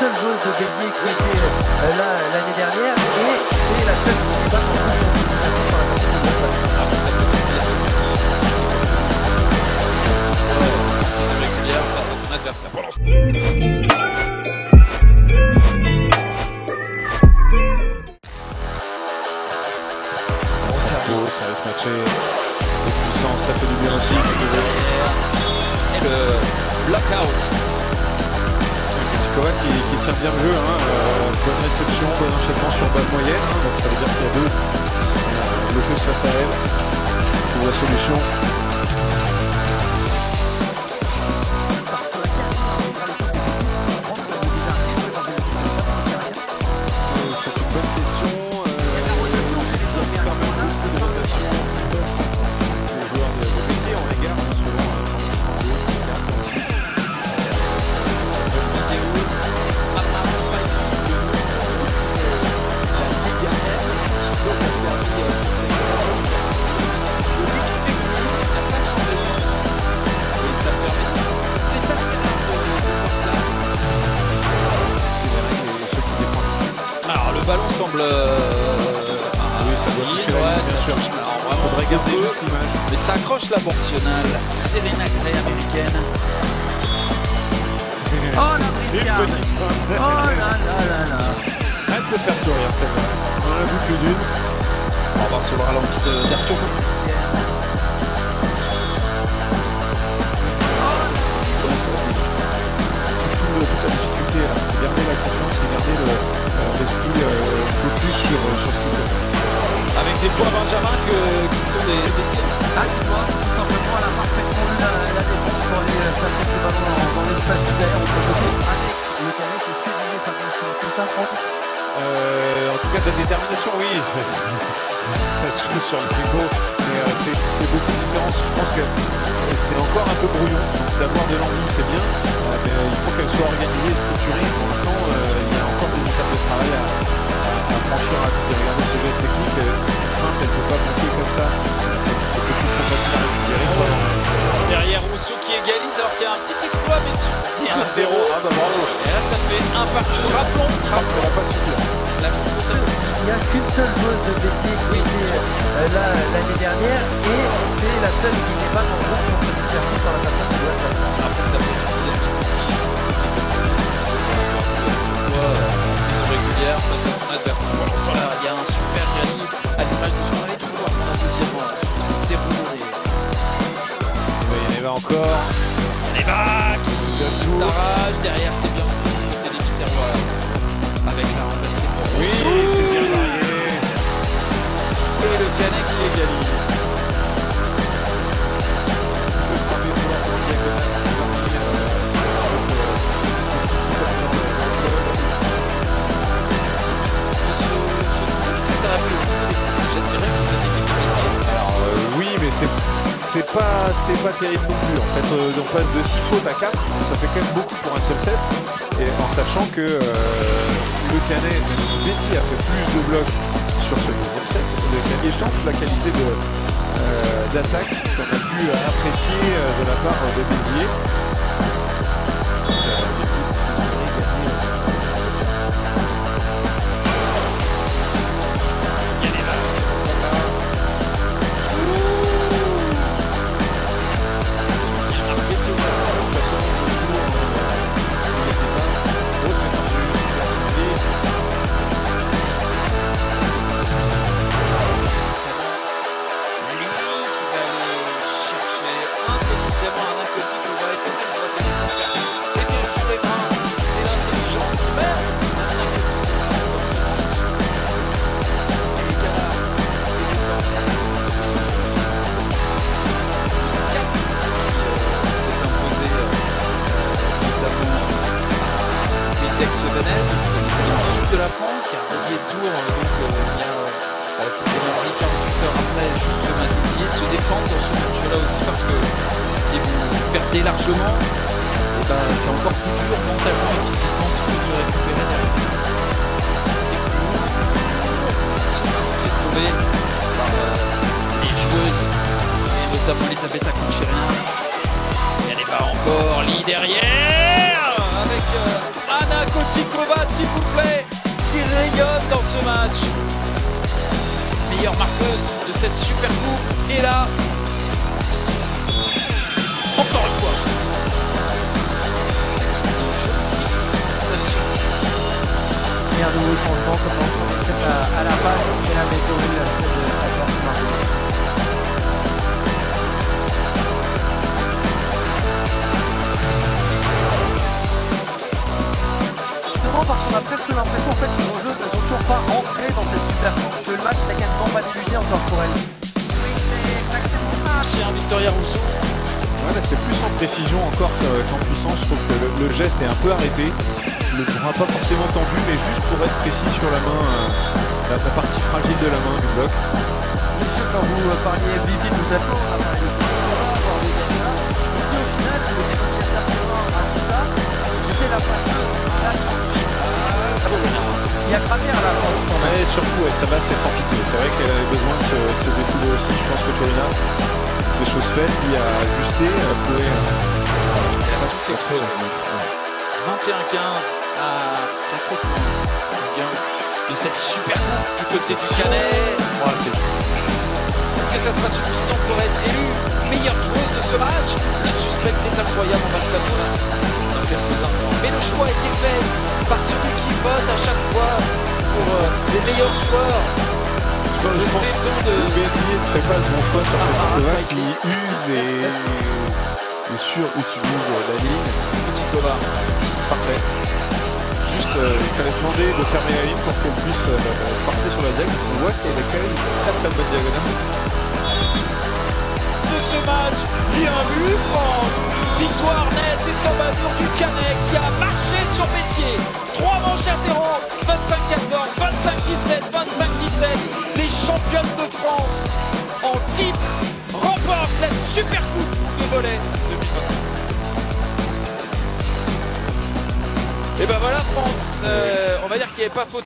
seule joueuse de Béziers qui était là l'année dernière et c'est la seule qui n'est pas en par la partie de c'est régulière face à son adversaire. Pour ça va se matcher. Les puissances, ça fait du bien aussi. et le blockout. Kovac qui tient bien le jeu. Bonne réception, bon enchaînement sur balle moyenne. Donc ça veut dire qu'il y a deux bloqueuses face à elle. Trouve la solution. C'est une bonne question. Le ballon semble. Oui, ça doit toucher la ligne, bien sûr. Alors vraiment, faudrait garder juste l'image. mais ça accroche la nationale. Serena Gray américaine. Oh la briscade. Oh là là là là. Hâte de faire sourire celle-là. On en a vu plus d'une. On va voir sur le ralenti d'Arturo. Toute la difficulté là, c'est garder la confiance, c'est garder l'esprit focus sur ce qu'il fait. Avec des points Benjamin qui sont des. Ah, tu vois, tout simplement, elle a parfaitement lu la défense pour aller passer ses ballons dans l'espace du derrière au côté. Avec le Canet, c'est souligné comme tout ça, France. En tout cas, de la détermination, oui. Ça se joue sur le pivot, mais c'est beaucoup de différence. Je pense que c'est encore un peu brouillon. D'avoir de l'envie, c'est bien, mais il faut qu'elle soit organisée et structurée. Pour l'instant, il y a encore des étapes de travail à franchir, à regarder ce geste technique. Elle ne peut pas bloquer comme ça. C'est beaucoup trop facile à récupérer. Derrière Rousseau qui égalise alors qu'il y a un petit exploit, mais sur 1-0. Ah bah bravo. Et là, ça fait un partout. Rappelons. Ça va pas suffire. La Il n'y a qu'une seule joueuse de Béziers qui était là l'année dernière et c'est la seule qui n'est pas en groupe pour cette exercice par la personne de la classe. Après, ça peut être c'est une régulière face à son adversaire. Pour l'instant, là, il y a un super rallye à l'image de son allée toujours dans la deuxième manche. C'est roulé. Il y en a encore. Eva qui s'arrache. Derrière, c'est bien joué du côté des Viterrois. Avec la renversée pour Oui, c'est bien varié. Et le Canet qui égalise. Oui, mais c'est pas terrible non plus. En fait, on passe de 6 fautes à 4, ça fait quand même beaucoup pour un seul set. Et en sachant que le Canet, même si Béziers a fait plus de blocs sur ce deuxième set, le Canet change la qualité d'attaque qu'on a pu apprécier de la part de Béziers. de la France, qui a un billet de tour, donc il y a c'était Henri 48 heures après juste se maintenir, se défendre dans ce match-là aussi, parce que si vous perdez largement, et ben, c'est encore plus dur mentalement et physiquement de récupérer derrière. C'est cool, qui est sauvé par les joueuses, et notamment Elisabetta Conchérien. Elle n'est pas encore, Lee derrière, avec Anna Joanna Kotikova, s'il vous plaît, qui rayonne dans ce match. Meilleure marqueuse de cette super coupe. Et là, encore une fois, un jeu fixation. Et un nouveau changement, comme on dit, à la base, et la météo, celle de sa carte marquée. Parce qu'on a presque l'impression en fait que nos jeux ne sont toujours pas rentrés dans cette super coupe, que le match n'a quasiment pas débuté encore pour elle. Chien Victoria Rousseau. Ouais, là, c'est plus en précision encore qu'en puissance. Je trouve que le geste est un peu arrêté. Le bras pas forcément tendu, mais juste pour être précis sur la main, la partie fragile de la main du bloc. Messieurs, quand vous parliez MVP tout à l'heure, on a parlé de voire de Gana. Ici, au final, le dénominateur à tout ça, c'était la passeuse. Il y a travers la France quand même. Et surtout, ça va, c'est sans pitié. C'est vrai qu'elle avait besoin de se défouler aussi. Je pense que Turina, c'est chose faite. Il a ajusté, pouvait. Elle a pas tout exprès. 21-15 à 4 points. Gain de cette super coupe du côté du Canet. Est-ce que ça sera suffisant pour être élue meilleure joueuse de ce match? Le suspense est incroyable, on va le savoir dans quelques instants. Mais le choix a été fait par celui qui vote à chaque fois pour les meilleurs joueurs de saison de... Le BNB ne fait pas le bon choix sur Kotikova qui use et surutilise la ligne. Kotikova. Parfait. Juste, il fallait demander de fermer la ligne pour qu'elle puisse passer sur la diagonale. On voit qu'elle a quand même une très très bonne diagonale. De ce match, bien vu France. Victoire nette et sans bavure du Canet qui a marché sur Messier. 3 manches à 0, 25-14, 25-17, 25-17. Les championnes de France en titre remportent la super coupe de volley 2023. Et ben voilà France, on va dire qu'il n'y avait pas faute.